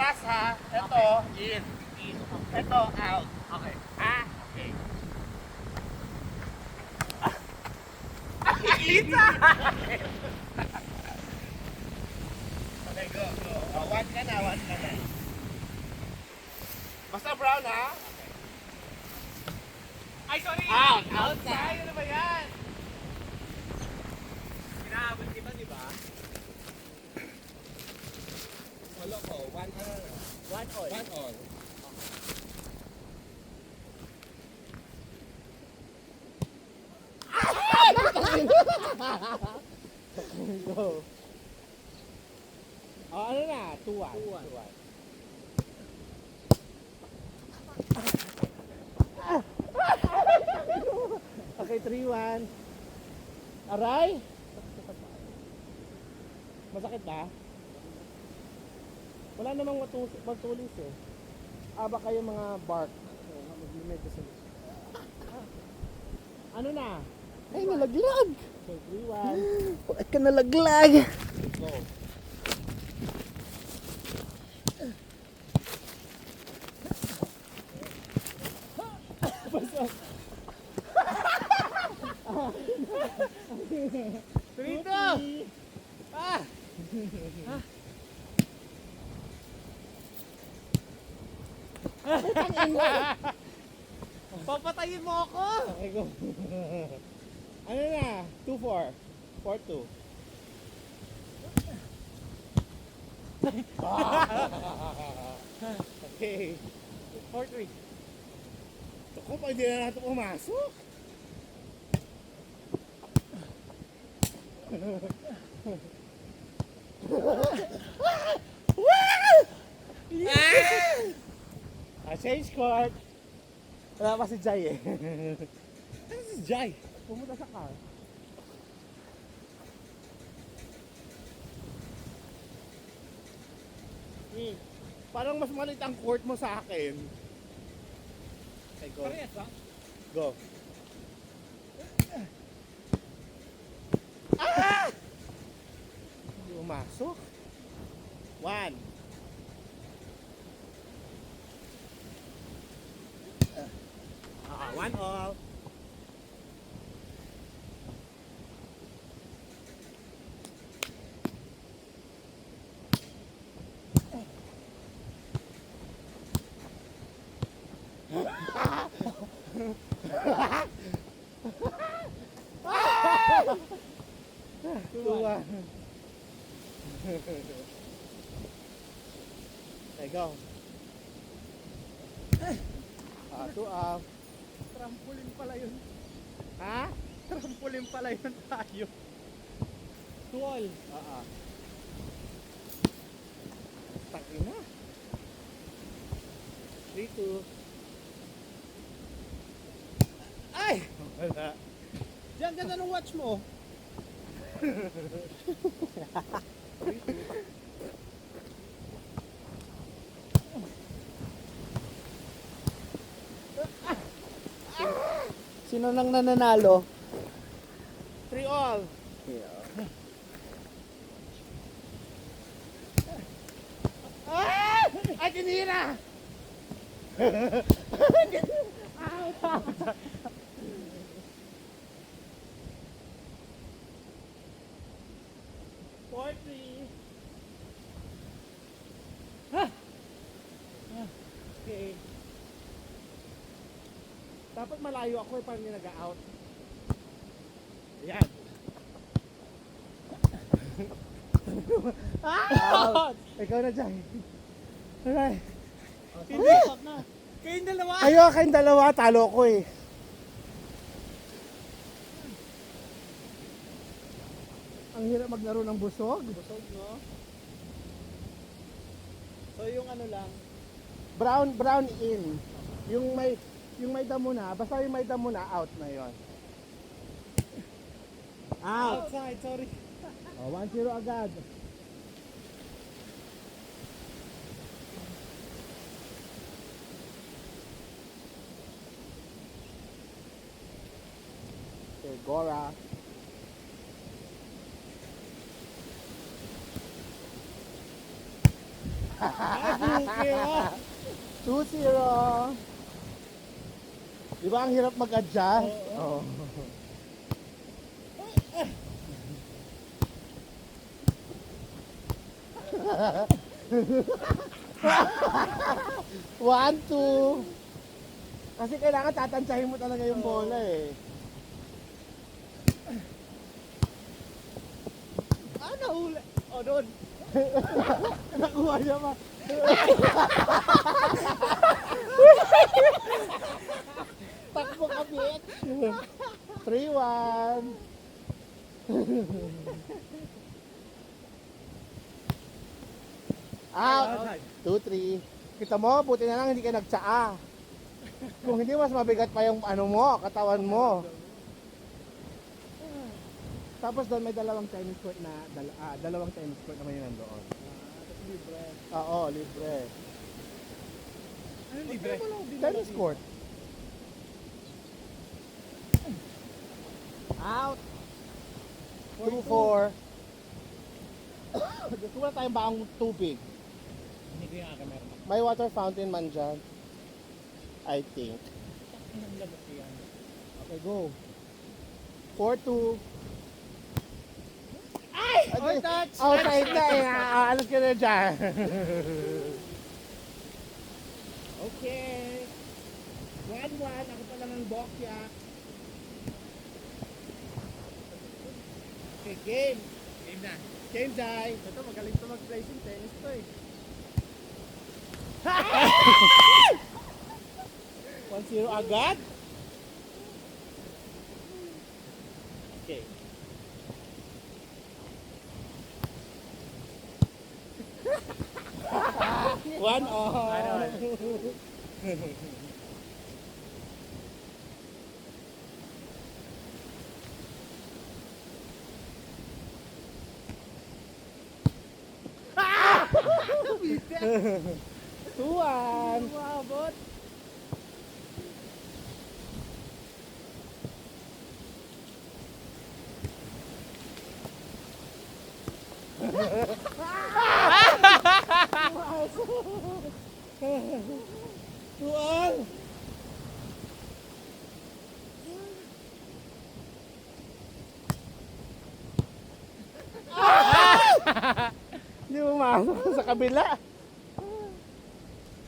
pass ha. Ito, in. Ito, out. Okay. Ha? Okay. Kita! Okay, go. One ka na. Basta brown ha? Ay, sorry! Out na. Ano ba yan? Inaabot kita, di ba? Wala ko. One ka na. One all. One all. Go. Ano na? 2-1. 2-1. Okay, 3-1. Aray? Masakit ba? Wala namang matulis eh. Baka yung mga bark. Mag-limit sa Ano na? Ay, nalaglag! Okay, 3-1. Bakit ka nalaglag? Go. Prito! Ah! Papatayin mo ako! Okay, go. Ano na? 2-4. 4-2. Okay. 4-3. Ako pa, hindi na natin pumasok. Change court. Wala pa si Jai eh. Ano si Jai? Pumunta sa car. Parang mas maliit ang court mo sa akin. Okay, go. Parehas ba? Go. Ah! Hindi umasok. 1. One all. Tuwa. There you go. 2 up. Trampolin pala yun. Ha? Trampolin pala yun tayo. 2 all. Takin na. 3-2. Ay! Wala. Diyan, ganda ng watch mo. Sino nang nananalo? 3 all. Ah! Ay, tinira! Okay. Dapat malayo ako eh, parang hindi nag-out. Ayan. Out! Ikaw na dyan. Alright. Hindi. Kayong dalawa. Ayo, kayong dalawa, talo ko eh. Ang hirap maglaro ng busog. Busog, no? So yung ano lang. Brown in. Yung may damo na, basta yung may damo na, out na yon. Out. Outside, sorry. Oh, 1-0 agad. Okay, Gora. Buki ah. 2-0. Di ba ang hirap mag-adjust? Oo. One, two. Kasi kailangan tatansyahin mo talaga yung bola eh. Nahuli. O, doon. Nakuha niya pa. Takbo ka, bitch. 3-1. Out. 2-3. Kita mo, buti na lang hindi ka nagtsaa. Kung hindi, mas mabigat pa yung ano mo, katawan mo. Tapos doon may dalawang tennis court na, dalawang tennis court naman yun nandoon. Libre. Oo, libre. Ano libre? Tennis court. Out. 2-4. Gusto mo na tayong baong tubig. Hindi ko yung akin meron. May water fountain man dyan. I think. Anong labas yan? Okay, go. 4-2. Oy, touch! Outside na eh. Alas ka na dyan. Okay. 1-1. Ako pa lang ang bokya. Okay, game. Game na. Game, Jai. Ito, magaling to mag-play yung tennis to eh. 1-0 agad. Okay. One all. Tuan. Umabot. Tuan. Hindi mo masok sa kabila.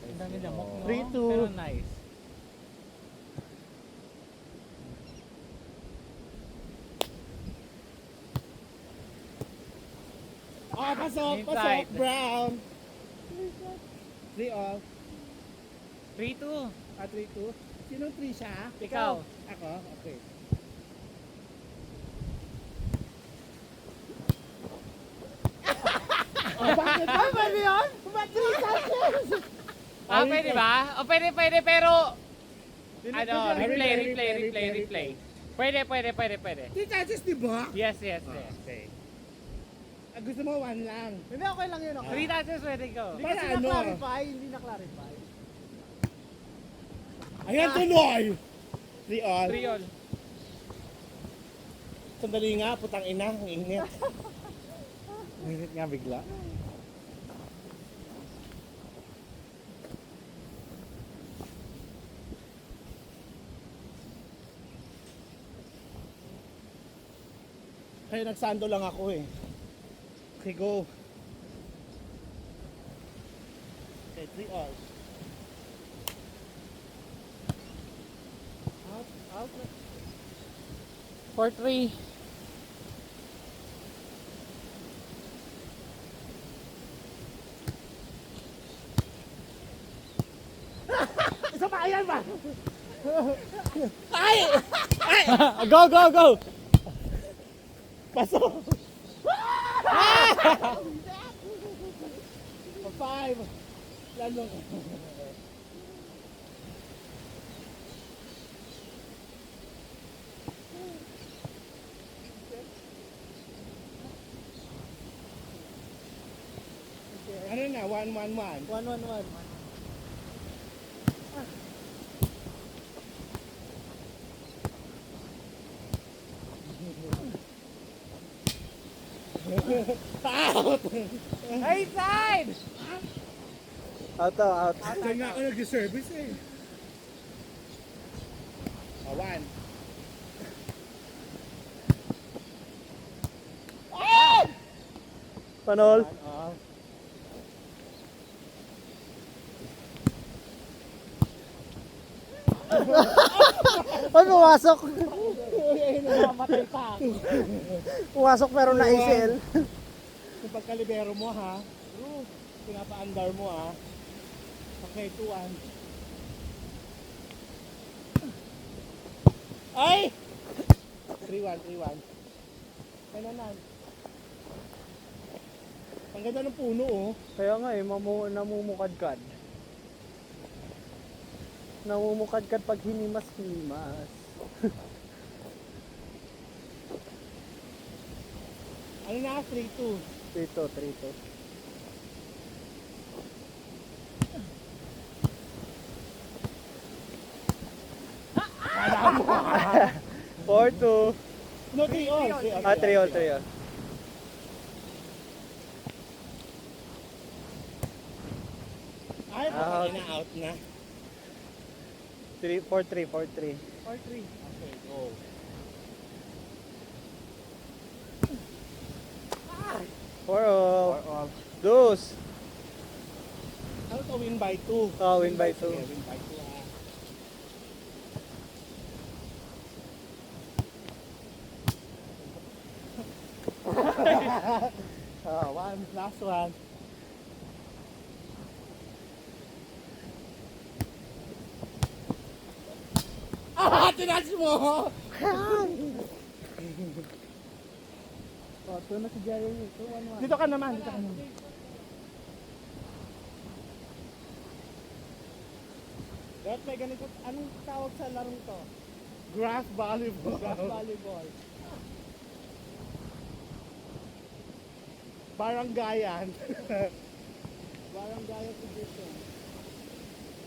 Ang dami lamok, no? 3-2. Pero nice. Oh, pasok, Inside. Brown. 3 all. 3-2. 3-2. Sinong 3 siya? Ikaw. Ako? Okay. Oh, bakit? Pwede yun? Ba't 3 Sanchez? Pwede ba? O pwede, pero... Ano, Replay, replay. Pwede. 3 Sanchez, di ba? Yes. Okay. Gusto mo 1 lang. Hindi, okay lang yun. Okay. 3 touches, pwede ko. Hindi Para kasi ano? na-clarify, hindi na-clarify. Ayan, tuloy! 3 all. 3 all. Sandali nga, putang ina, ang init. Init nga bigla. Kaya nagsando lang ako eh. Okay, go. Okay, 3 all. Out. 4-3. Isa pa, ayan ba? Go! Pasok! 5. Lalo. Ano na? 1-1-1. 1-1-1. Out! Hey, side! Out to, out. Diyan nga ako nag-service eh. One. Panol. One. Ay, pumasok. Namamatay pa ako. Pumasok pero na-ACL. Yung pagkalibero mo ha. Pinapa-andar mo ha. Okay, 2-1. Ay! 3-1. Kananan. Ang ganda ng puno oh. Kaya nga eh, namumukadkad. Namumukadkad pag hinimas-himas. Ano na? 3-2. 3-2. 4-2. No, 3-all. Ah, 3-all. Ay, Out. out na. 4-3. 4-3. Okay, go. Four all. 4-all. Dos. Ano to? Win by 2. Oh, win by 2. Sige, win by 2 ah. One. Last one. Tinas mo! Ito na si Jerry. Dito ka naman. Dahil may ganito, anong tawag sa larong to? Grass volleyball. Volleyball. Baranggayan. Barangay position.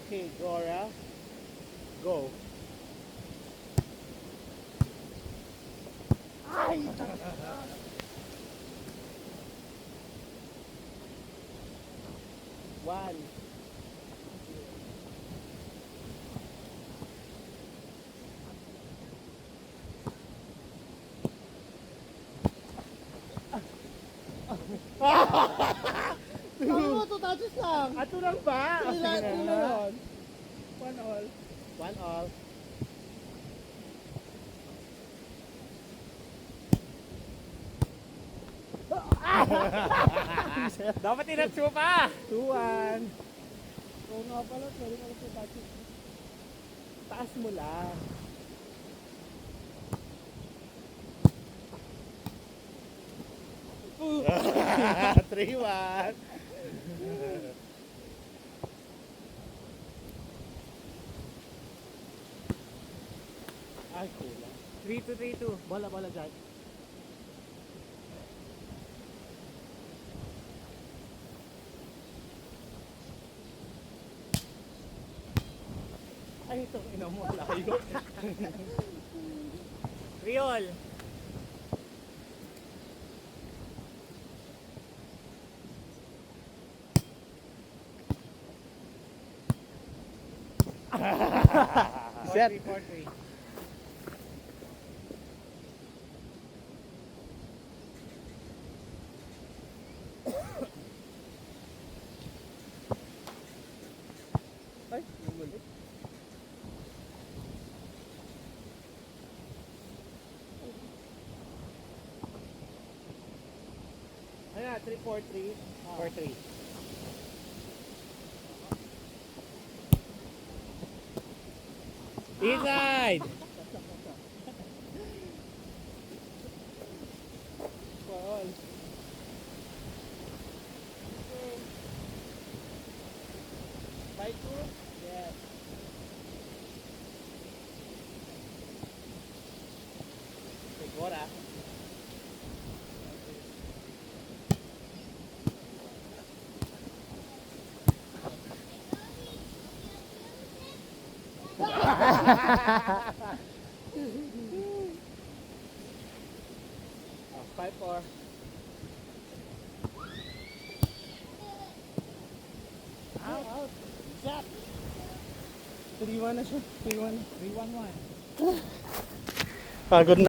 Okay, Gora. Go. Ay! One. Ano, 2 touches lang. Ato lang ba? Three Sige na na. yun. 1 all. 1-all. Dapat inats mo pa. 2-1. Oo nga pala, sorry ka 2 touches. Taas mo lang. Ooh. 3-1. Ay, kulang. 3-2. Bola dyan. Ay, ito, ina mo, layo. 3-all. Set. 4-3. Ay, bumalik. Ano na, 3-4-3. 4-3. Inside! Ball. By 2? Yes. Segura. Oh, 5-4. Out. 3-1 na siya. 3-1. 3-1-1. Pagod na.